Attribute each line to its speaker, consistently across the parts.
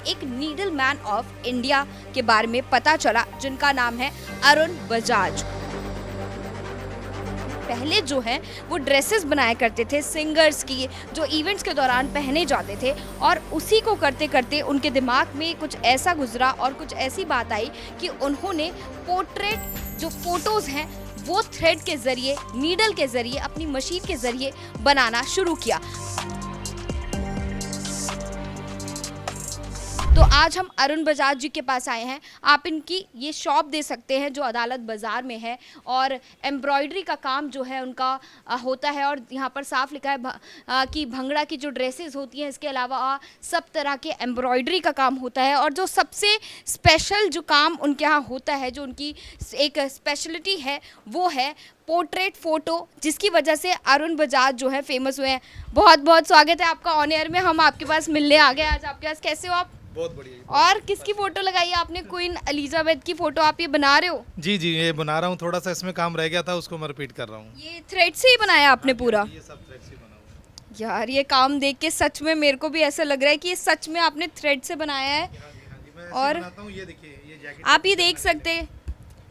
Speaker 1: एक needle man of India के बारे में पता चला, जिनका नाम है अरुण बजाज। पहले जो है वो ड्रेसेस बनाया करते थे सिंगर्स की, जो इवेंट्स के दौरान पहने जाते थे, और उसी को करते करते उनके दिमाग में कुछ ऐसा गुजरा और कुछ ऐसी बात आई कि उन्होंने पोर्ट्रेट जो फोटोज़ हैं वो थ्रेड के ज़रिए, नीडल के ज़रिए, अपनी मशीन के ज़रिए बनाना शुरू किया। तो आज हम अरुण बजाज जी के पास आए हैं। आप इनकी ये शॉप दे सकते हैं जो अदालत बाज़ार में है, और एम्ब्रॉयडरी का काम जो है उनका होता है। और यहाँ पर साफ लिखा है कि भंगड़ा की जो ड्रेसेस होती हैं, इसके अलावा सब तरह के एम्ब्रॉयडरी का काम होता है। और जो सबसे स्पेशल जो काम उनके यहाँ होता है, जो उनकी एक स्पेशलिटी है, वो है पोर्ट्रेट फ़ोटो, जिसकी वजह से अरुण बजाज जो है फेमस हुए हैं। बहुत बहुत स्वागत है आपका ऑन एयर में। हम आपके पास मिलने आ गए आज आपके पास। कैसे हो आप?
Speaker 2: बहुत बढ़िया।
Speaker 1: और किसकी फोटो लगाई है आपने? क्वीन एलिजाबेथ की फोटो आप ये बना रहे हो?
Speaker 2: जी जी, ये बना रहा हूँ। थोड़ा सा इसमें काम रह गया था, उसको मैं रिपीट कर रहा हूँ।
Speaker 1: ये थ्रेड से ही बनाया आपने पूरा?
Speaker 2: ये सब थ्रेड से बना हुआ है।
Speaker 1: यार ये काम देख के सच में मेरे को भी ऐसा लग रहा है कि ये सच में आपने थ्रेड से बनाया है।
Speaker 2: हाँ जी, मैं
Speaker 1: और
Speaker 2: ऐसे बनाता हूँ। ये देखिए, ये जैकेट
Speaker 1: आप ये देख सकते हैं,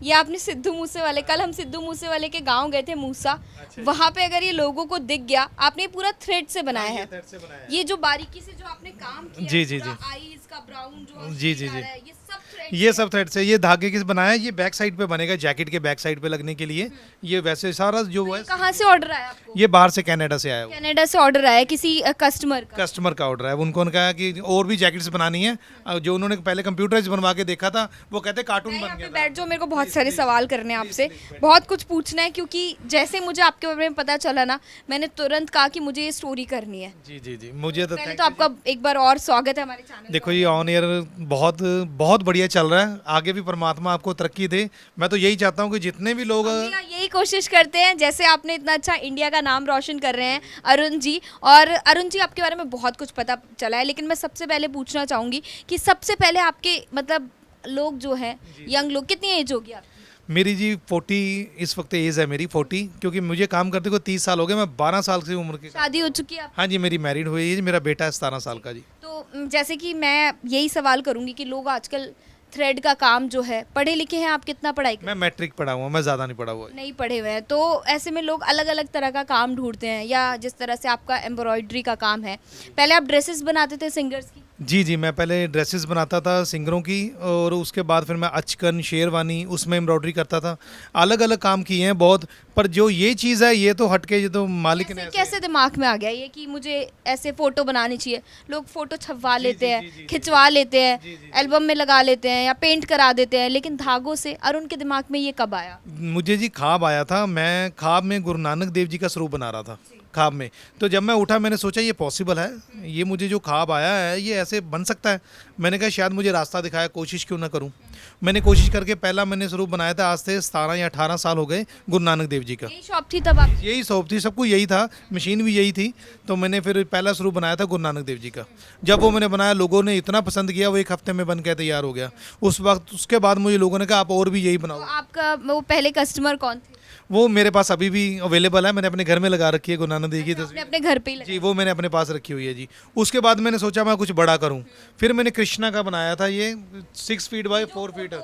Speaker 1: ये आपने सिद्धू मूसेवाले, कल हम सिद्धू मूसेवाले के गांव गए थे मूसा,
Speaker 2: अच्छा।
Speaker 1: वहां पे अगर ये लोगों को दिख गया, आपने पूरा थ्रेड से बनाया
Speaker 2: ये
Speaker 1: है।
Speaker 2: थ्रेड से बनाया है।
Speaker 1: ये जो बारीकी से जो आपने काम किया
Speaker 2: जी,
Speaker 1: है,
Speaker 2: जी,
Speaker 1: पूरा
Speaker 2: जी।
Speaker 1: आईज का ब्राउन जो
Speaker 2: जी, जी,
Speaker 1: शेड आ
Speaker 2: जी।
Speaker 1: रहा है, ये सब थ्रेड
Speaker 2: ये सब थ्रेड से, ये धागे की से बनाया है। ये बैक साइड पे बनेगा, जैकेट के बैक साइड पे लगने के लिए। ये वैसे सारा जो है,
Speaker 1: कहाँ से ऑर्डर आया आपको?
Speaker 2: ये बाहर से कनाडा से आया है।
Speaker 1: कनाडा से ऑर्डर आया है किसी कस्टमर का?
Speaker 2: कस्टमर का ऑर्डर है। उनको कहा कि और भी जैकेट्स बनानी है। जो उन्होंने पहले कंप्यूटराइज बनवा के देखा था, वो कहते कार्टून
Speaker 1: मैं
Speaker 2: बन
Speaker 1: यहाँ पे
Speaker 2: गया था।
Speaker 1: बैठ जाओ, मेरे को बहुत सारे सवाल करने हैं आपसे, बहुत कुछ पूछना है, क्योंकि जैसे मुझे आपके बारे में पता चला ना, मैंने तुरंत कहा कि मुझे ये स्टोरी करनी है।
Speaker 2: जी जी जी, मुझे तो
Speaker 1: पहले
Speaker 2: thank
Speaker 1: तो
Speaker 2: you
Speaker 1: आपका एक बार और स्वागत है हमारे चैनल।
Speaker 2: देखो, ये ऑन एयर बहुत बहुत बढ़िया चल रहा है। आगे भी परमात्मा आपको तरक्की दे। मैं तो यही चाहता हूँ कि जितने भी लोग
Speaker 1: यही कोशिश करते हैं, जैसे आपने इतना अच्छा इंडिया का नाम रोशन कर रहे हैं अरुण जी। और अरुण जी, आपके बारे में बहुत कुछ पता चला है, लेकिन मैं सबसे पहले पूछना चाहूँगी कि सबसे पहले आपके मतलब लोग जो हैं, यंग लोग, कितनी एज होगी आपकी?
Speaker 2: मेरी जी 40 इस वक्त एज है मेरी 40, क्योंकि मुझे काम करते को 30 साल हो गए। मैं 12 साल की उम्र के।
Speaker 1: शादी हो चुकी है आपकी?
Speaker 2: हाँ जी, मेरी मैरिड हुई है। मेरा बेटा है 17 साल का जी।
Speaker 1: तो जैसे कि मैं यही सवाल करूंगी कि लोग आजकल थ्रेड का काम जो है, पढ़े लिखे हैं आप? कितना पढ़ाई
Speaker 2: मैं मैट्रिक पढ़ा हुआ हूँ, मैं ज़्यादा नहीं पढ़ा हुआ।
Speaker 1: नहीं पढ़े हुए हैं, तो ऐसे में लोग अलग अलग तरह का काम ढूंढते हैं, या जिस तरह से आपका एम्ब्रॉयडरी का काम है। पहले आप ड्रेसेस बनाते थे सिंगर्स की?
Speaker 2: जी जी, मैं पहले ड्रेसेस बनाता था सिंगरों की, और उसके बाद फिर मैं अचकन, शेरवानी, उसमें एम्ब्रॉयडरी करता था। अलग अलग काम किए हैं बहुत, पर जो ये चीज़ है, ये तो हटके, ये तो मालिक ने
Speaker 1: कैसे दिमाग में आ गया ये कि मुझे ऐसे फोटो बनानी चाहिए? लोग फोटो छपवा लेते
Speaker 2: जी,
Speaker 1: हैं,
Speaker 2: जी, जी,
Speaker 1: खिंचवा लेते हैं,
Speaker 2: जी, जी।
Speaker 1: एल्बम में लगा लेते हैं या पेंट करा देते हैं, लेकिन धागों से अरुण के दिमाग में ये कब आया?
Speaker 2: मुझे जी ख्वाब आया था। मैं ख्वाब में गुरु नानक देव जी का स्वरूप बना रहा था ख्वाब में। तो जब मैं उठा, मैंने सोचा ये पॉसिबल है, ये मुझे जो ख्वाब आया है ये ऐसे बन सकता है। मैंने कहा शायद मुझे रास्ता दिखाया, कोशिश क्यों ना करूं। मैंने कोशिश करके पहला मैंने स्वरूप बनाया था। आज से 17 या 18 साल हो गए गुरु नानक देव जी का।
Speaker 1: यही शॉप थी तब आप?
Speaker 2: यही शॉप थी, सबको यही था, मशीन भी यही थी। तो मैंने फिर पहला स्वरूप बनाया था गुरु नानक देव जी का। जब वो मैंने बनाया, लोगों ने इतना पसंद किया, वो 1 हफ्ते में बन के तैयार हो गया उस वक्त। उसके बाद मुझे लोगों ने कहा आप और भी यही बनाओ।
Speaker 1: तो आपका वो पहले कस्टमर कौन थे?
Speaker 2: वो मेरे पास अभी भी अवेलेबल है। मैंने अपने घर में लगा रखी है गुरु नानक देव की
Speaker 1: आपने
Speaker 2: तस्वीर।
Speaker 1: अपने घर पे ही
Speaker 2: जी, वो मैंने अपने पास रखी हुई है जी। उसके बाद मैंने सोचा मैं कुछ बड़ा करूं। फिर मैंने कृष्णा का बनाया था, ये 6 फीट बाय 4 फीट।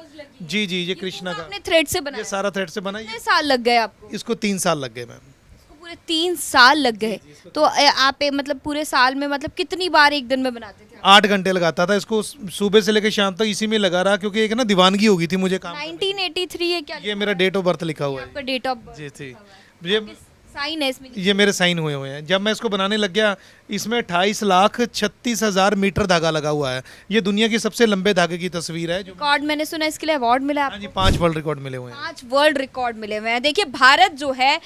Speaker 2: जी जी, ये कृष्णा का,
Speaker 1: आपने थ्रेड से
Speaker 2: ये
Speaker 1: बनाया?
Speaker 2: सारा थ्रेड से बना।
Speaker 1: कितने साल लग गए आपको?
Speaker 2: इसको 3 साल लग गए मैम।
Speaker 1: इसको पूरे 3 साल लग गए। तो आप मतलब पूरे साल में मतलब कितनी बार एक दिन में बनाते थे?
Speaker 2: 8 घंटे लगाता था इसको, सुबह से लेकर शाम तक इसी में लगा रहा, क्योंकि एक ना दीवानगी हो गई थी मुझे काम।
Speaker 1: 1983 है क्या?
Speaker 2: ये मेरा डेट ऑफ बर्थ लिखा हुआ है
Speaker 1: आपका डेट ऑफ बर्थ
Speaker 2: जी थी। ये
Speaker 1: साइन है इसमें?
Speaker 2: ये मेरे साइन हुए हुए हैं। जब मैं इसको बनाने लग गया, इसमें 28,36,000 मीटर धागा लगा हुआ है। ये दुनिया की सबसे लंबे धागे की तस्वीर है जो।
Speaker 1: रिकॉर्ड मैंने सुना इसके लिए अवार्ड मिला
Speaker 2: हाँ
Speaker 1: आपको?
Speaker 2: जी, 5 वर्ल्ड रिकॉर्ड मिले हुए हैं।
Speaker 1: 5 वर्ल्ड रिकॉर्ड मिले हुए हैं। देखिए, भारत जो है,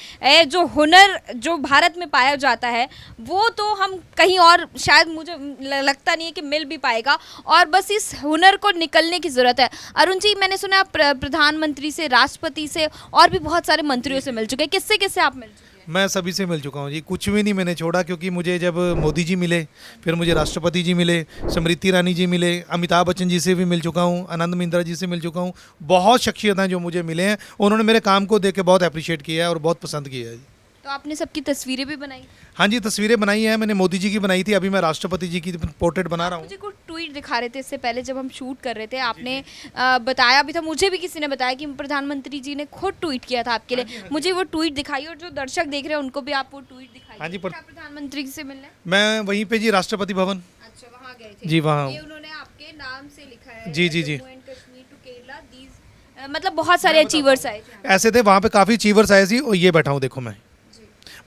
Speaker 1: जो हुनर जो भारत में पाया जाता है, वो तो हम कहीं और शायद मुझे लगता नहीं है कि मिल भी पाएगा, और बस इस हुनर को निकलने की ज़रूरत है। अरुण जी, मैंने सुना आप प्रधानमंत्री से, राष्ट्रपति से और भी बहुत सारे मंत्रियों से मिल चुके हैं। किससे किससे आप मिल चुके हैं?
Speaker 2: मैं सभी से मिल चुका हूँ जी, कुछ भी नहीं मैंने छोड़ा। क्योंकि मुझे जब मोदी जी मिले, फिर मुझे राष्ट्रपति जी मिले, स्मृति ईरानी जी मिले, अमिताभ बच्चन जी से भी मिल चुका हूँ, आनंद महिंद्रा जी से मिल चुका हूँ। बहुत शख्सियत हैं जो मुझे मिले हैं, उन्होंने मेरे काम को देख के बहुत अप्रिशिएट किया है और बहुत पसंद किया है।
Speaker 1: तो आपने सबकी तस्वीरें भी बनाई?
Speaker 2: हाँ जी, तस्वीरें बनाई हैं मैंने, मोदी जी की बनाई थी, अभी मैं राष्ट्रपति जी की पोर्ट्रेट बना रहा हूँ।
Speaker 1: मुझे कुछ ट्वीट दिखा रहे थे इससे पहले जब हम शूट कर रहे थे, आपने बताया भी था, मुझे भी किसी ने बताया कि प्रधानमंत्री जी ने खुद ट्वीट किया था आपके लिए। मुझे वो ट्वीट दिखाई और जो दर्शक देख रहे हैं उनको भी आप वो ट्वीट दिखाई।
Speaker 2: हाँ जी,
Speaker 1: क्या प्रधानमंत्री से मिलने?
Speaker 2: मैं वहीं पे जी राष्ट्रपति भवन।
Speaker 1: अच्छा, वहाँ गए थे
Speaker 2: जी, वहाँ।
Speaker 1: ये उन्होंने आपके नाम से लिखा है,
Speaker 2: जी, जी, जी।
Speaker 1: जम्मू एंड कश्मीर टू केरला, मतलब बहुत सारे अचीवर्स आए थे।
Speaker 2: ऐसे थे वहाँ पे, काफ़ी चीवर्स आए थे, और ये बैठा हूँ देखो मैं,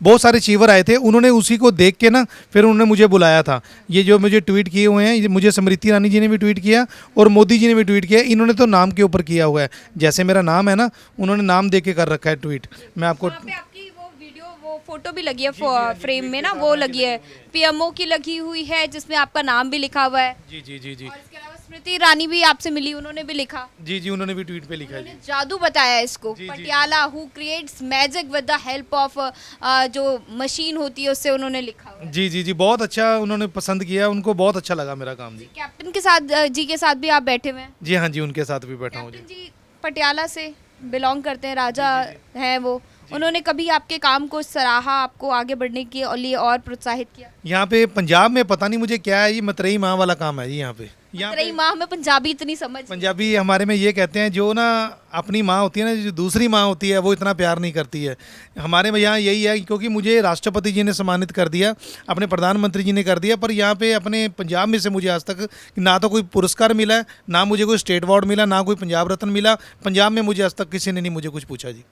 Speaker 2: बहुत सारे चीवर आए थे, उन्होंने उसी को देख के ना फिर उन्होंने मुझे बुलाया था। ये जो मुझे ट्वीट किए हुए हैं, ये मुझे स्मृति ईरानी जी ने भी ट्वीट किया और मोदी जी ने भी ट्वीट किया। इन्होंने तो नाम के ऊपर किया हुआ है, जैसे मेरा नाम है ना, उन्होंने नाम दे के कर रखा है ट्वीट। मैं आपको
Speaker 1: वहाँ पे आपकी वो वीडियो, वो फोटो भी लगी है फ्रेम में ना, वो लगी है, पीएमओ की लगी हुई है जिसमें आपका नाम भी लिखा हुआ है।
Speaker 2: जी जी जी जी
Speaker 1: और इसके अलावा स्मृति ईरानी भी आपसे मिली, उन्होंने भी लिखा।
Speaker 2: जी जी, उन्होंने भी ट्वीट पे लिखा है जी।
Speaker 1: उन्होंने जादू बताया इसको,
Speaker 2: जी, जी,
Speaker 1: Patiala who creates magic with the help of जो मशीन होती है उससे उन्होंने लिखा हुआ है।
Speaker 2: जी जी जी, बहुत अच्छा उन्होंने पसंद किया, उनको बहुत अच्छा लगा मेरा काम जी।
Speaker 1: कैप्टन के साथ जी के साथ भी आप बैठे हुए हैं?
Speaker 2: जी हाँ जी, उनके साथ भी बैठा हूँ जी।
Speaker 1: कैप्टन जी पटियाला से बिलोंग करते हैं, राजा हैं वो। उन्होंने कभी आपके काम को सराहा, आपको आगे बढ़ने के लिए और प्रोत्साहित किया?
Speaker 2: यहाँ पे पंजाब में पता नहीं मुझे क्या है, ये मतरेई माँ वाला काम है जी यहाँ पे।
Speaker 1: रही माँ, हमें पंजाबी इतनी समझ।
Speaker 2: पंजाबी हमारे में ये कहते हैं, जो ना अपनी माँ होती है ना, जो दूसरी माँ होती है वो इतना प्यार नहीं करती है। हमारे में यहाँ यही है, क्योंकि मुझे राष्ट्रपति जी ने सम्मानित कर दिया, अपने प्रधानमंत्री जी ने कर दिया, पर यहाँ पे अपने पंजाब में से मुझे आज तक ना तो कोई पुरस्कार मिला है, ना मुझे कोई स्टेट अवार्ड मिला, ना कोई पंजाब रत्न मिला। पंजाब में मुझे आज तक किसी ने नहीं मुझे कुछ पूछा जी।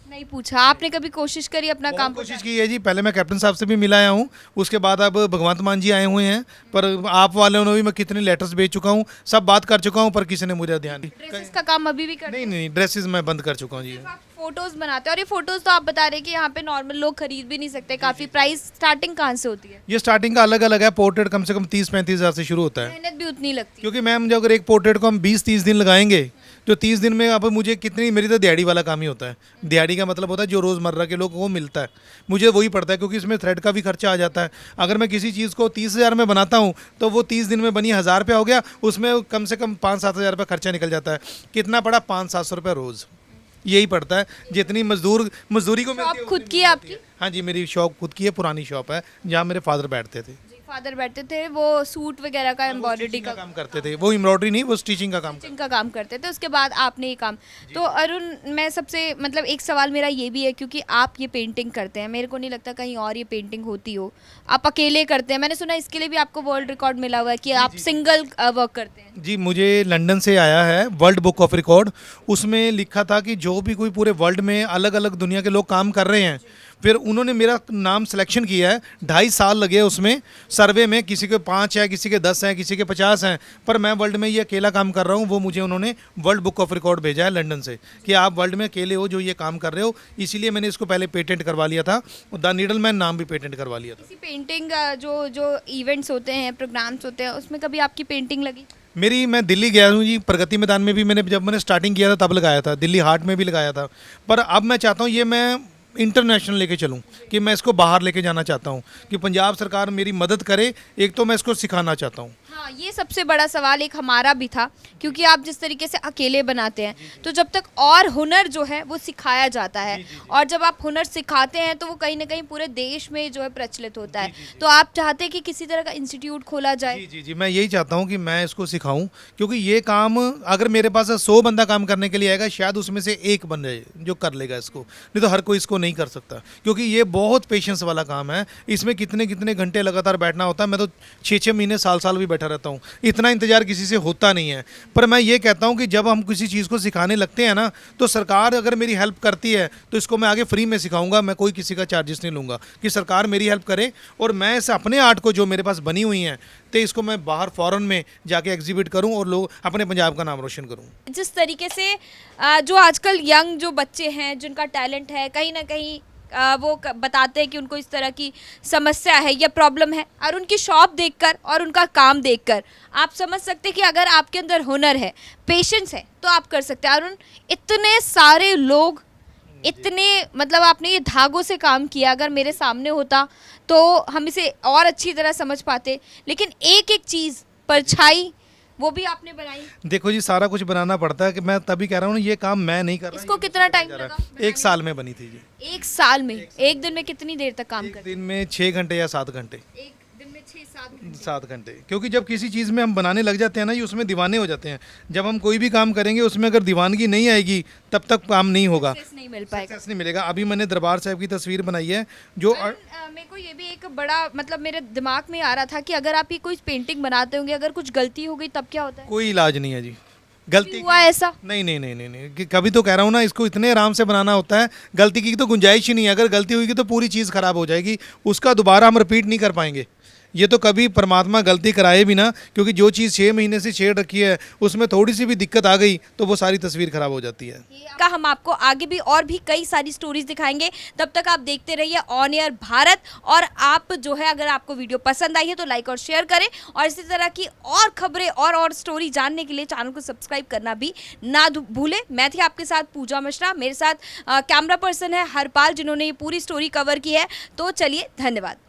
Speaker 1: नहीं पूछा आपने कभी? कोशिश करी अपना काम?
Speaker 2: कोशिश की है जी, पहले मैं कैप्टन साहब से भी मिला आया हूँ, उसके बाद अब भगवंत मान जी आए हुए हैं, पर आप वालों ने भी मैं कितने लेटर्स भेज चुका हूँ, सब बात कर चुका हूँ, पर किसी ने मुझे ध्यान नहीं।
Speaker 1: ड्रेसेस का काम अभी भी करते
Speaker 2: नहीं नहीं, ड्रेसेस मैं बंद कर चुका हूँ जी।
Speaker 1: हैं? आप फोटोज बनाते हैं, और ये फोटोज तो आप बता रहे हैं कि यहाँ पे नॉर्मल लोग खरीद भी नहीं सकते, काफी प्राइस स्टार्टिंग कहाँ से होती है?
Speaker 2: ये स्टार्टिंग का अलग अलग है, पोर्ट्रेट कम से कम 30-35 हज़ार से शुरू होता है।
Speaker 1: मेहनत भी उतनी लगती है,
Speaker 2: क्योंकि मैम, जो अगर एक पोर्ट्रेट को हम 20-30 दिन लगाएंगे, जो 30 दिन में अब मुझे कितनी, मेरी तो दिहाड़ी वाला काम ही होता है। दिहाड़ी का मतलब होता है जो रोज़मर्रा के लोग को मिलता है, मुझे वही पड़ता है, क्योंकि इसमें थ्रेड का भी खर्चा आ जाता है। अगर मैं किसी चीज़ को 30,000 में बनाता हूँ तो वो 30 दिन में बनी 1,000 रुपया हो गया, उसमें कम से कम 5-7 हज़ार रुपये खर्चा निकल जाता है। कितना पड़ा? 500-700 रुपये रोज़, यही पड़ता है, जितनी मजदूरी को मिलती है।
Speaker 1: खुद की है आपकी?
Speaker 2: हाँ जी, मेरी शॉप खुद की है, पुरानी शॉप है, जहाँ मेरे फादर बैठते थे।
Speaker 1: फादर बैठते थे, वो सूट वगैरह का एम्ब्रॉयडरी का
Speaker 2: काम करते थे, वो एम्ब्रॉयडरी नहीं, वो स्टिचिंग का काम
Speaker 1: स्टिचिंग का काम करते थे। उसके बाद आपने ये काम, तो अरुण, मैं सबसे मतलब एक सवाल मेरा ये भी है, क्योंकि आप ये पेंटिंग करते हैं, मेरे को नहीं लगता कहीं और ये पेंटिंग होती हो, आप अकेले करते हैं। मैंने सुना इसके लिए भी आपको वर्ल्ड रिकॉर्ड मिला हुआ है कि आप सिंगल वर्क करते हैं।
Speaker 2: जी, मुझे लंदन से आया है वर्ल्ड बुक ऑफ रिकॉर्ड, उसमें लिखा था कि जो भी कोई पूरे वर्ल्ड में अलग अलग दुनिया के लोग काम कर रहे हैं, फिर उन्होंने मेरा नाम सिलेक्शन किया है। 2.5 साल लगे उसमें सर्वे में, किसी के 5 है, किसी के 10 हैं, किसी के 50 हैं, पर मैं वर्ल्ड में ये अकेला काम कर रहा हूँ। वो मुझे उन्होंने वर्ल्ड बुक ऑफ रिकॉर्ड भेजा है लंदन से, कि आप वर्ल्ड में अकेले हो जो ये काम कर रहे हो। इसीलिए मैंने इसको पहले पेटेंट करवा लिया था, द नीडलमैन नाम भी पेटेंट करवा लिया था।
Speaker 1: इसी पेंटिंग जो जो इवेंट्स होते हैं, प्रोग्राम्स होते हैं, उसमें कभी आपकी पेंटिंग लगी?
Speaker 2: मेरी, मैं दिल्ली गया हूँ जी, प्रगति मैदान में भी मैंने, जब मैंने स्टार्टिंग किया था तब लगाया था, दिल्ली हाट में भी लगाया था, पर अब मैं चाहता हूँ ये मैं इंटरनेशनल लेके चलूँ, कि मैं इसको बाहर लेके जाना चाहता हूँ, कि पंजाब सरकार मेरी मदद करे। एक तो मैं इसको सिखाना चाहता हूँ।
Speaker 1: हाँ, ये सबसे बड़ा सवाल एक हमारा भी था, क्योंकि आप जिस तरीके से अकेले बनाते हैं, तो जब तक और हुनर जो है वो सिखाया जाता है, और जब आप हुनर सिखाते हैं तो वो कहीं ना कहीं पूरे देश में जो है प्रचलित होता है। तो आप चाहते हैं कि किसी तरह का इंस्टीट्यूट खोला जाए?
Speaker 2: जी जी जी, मैं यही चाहता हूँ कि मैं इसको सिखाऊं, क्योंकि ये काम अगर मेरे पास 100 बंदा काम करने के लिए आएगा, शायद उसमें से एक बंदे जो कर लेगा इसको, नहीं तो हर कोई इसको नहीं कर सकता, क्योंकि ये बहुत पेशेंस वाला काम है। इसमें कितने कितने घंटे लगातार बैठना होता है। मैं तो 6-6 महीने, साल भी बैठा रहता हूँ, इतना इंतजार किसी से होता नहीं है। पर मैं ये कहता हूँ कि जब हम किसी चीज़ को सिखाने लगते हैं ना, तो सरकार अगर मेरी हेल्प करती है तो इसको मैं आगे फ्री में सिखाऊंगा, मैं कोई किसी का चार्जेस नहीं लूँगा, कि सरकार मेरी हेल्प करे, और मैं इस अपने आर्ट को जो मेरे पास बनी हुई हैं, तो इसको मैं बाहर फॉरेन में जाके एग्जिबिट करूं और लोग अपने पंजाब का नाम रोशन करूं।
Speaker 1: जिस तरीके से जो आजकल यंग जो बच्चे हैं, जिनका टैलेंट है, कहीं ना कहीं वो बताते हैं कि उनको इस तरह की समस्या है या प्रॉब्लम है, और उनकी शॉप देखकर और उनका काम देखकर आप समझ सकते हैं कि अगर आपके अंदर हुनर है, पेशेंस है, तो आप कर सकते हैं। और इतने सारे लोग, इतने मतलब आपने ये धागों से काम किया, अगर मेरे सामने होता तो हम इसे और अच्छी तरह समझ पाते। लेकिन एक एक चीज़, परछाई वो भी आपने बनाई?
Speaker 2: देखो जी, सारा कुछ बनाना पड़ता है, कि मैं तभी कह रहा हूँ ये काम मैं नहीं कर रहा।
Speaker 1: इसको कितना टाइम लगा?
Speaker 2: 1 साल में बनी थी जी।
Speaker 1: 1 साल में? एक दिन में कितनी देर तक काम
Speaker 2: एक
Speaker 1: करते?
Speaker 2: दिन में 6 घंटे या 7 घंटे।
Speaker 1: एक दिन में 6-7 घंटे?
Speaker 2: 7 घंटे, क्योंकि जब किसी चीज़ में हम बनाने लग जाते हैं ना, ये उसमें दीवाने हो जाते हैं। जब हम कोई भी काम करेंगे उसमें अगर दीवानगी नहीं आएगी तब तक काम नहीं होगा,
Speaker 1: सक्सेस नहीं मिल पाएगा।
Speaker 2: सक्सेस नहीं मिलेगा। अभी मैंने दरबार साहब की तस्वीर बनाई है जो
Speaker 1: मेरे को ये भी एक बड़ा मतलब मेरे दिमाग में आ रहा था कि अगर आप ये कोई पेंटिंग बनाते होंगे, अगर कुछ गलती हो गई तब क्या होता है?
Speaker 2: कोई इलाज नहीं है जी, गलती
Speaker 1: हुआ ऐसा?
Speaker 2: नहीं नहीं नहीं नहीं नहीं, कि कभी तो कह रहा हूँ ना, इसको इतने आराम से बनाना होता है, गलती की तो गुंजाइश ही नहीं है। अगर गलती हुई तो पूरी चीज़ खराब हो जाएगी, उसका दोबारा हम रिपीट नहीं कर पाएंगे। ये तो कभी परमात्मा गलती कराए भी ना, क्योंकि जो चीज़ 6 महीने से छेड़ रखी है उसमें थोड़ी सी भी दिक्कत आ गई तो वो सारी तस्वीर खराब हो जाती है।
Speaker 1: का हम आपको आगे भी और भी कई सारी स्टोरीज दिखाएंगे, तब तक आप देखते रहिए ऑन एयर भारत। और आप जो है, अगर आपको वीडियो पसंद आई है तो लाइक और शेयर करें, और इसी तरह की और खबरें और स्टोरी जानने के लिए चैनल को सब्सक्राइब करना भी ना भूलें। मैं थी आपके साथ पूजा मिश्रा, मेरे साथ कैमरा पर्सन है हरपाल, जिन्होंने ये पूरी स्टोरी कवर की है। तो चलिए, धन्यवाद।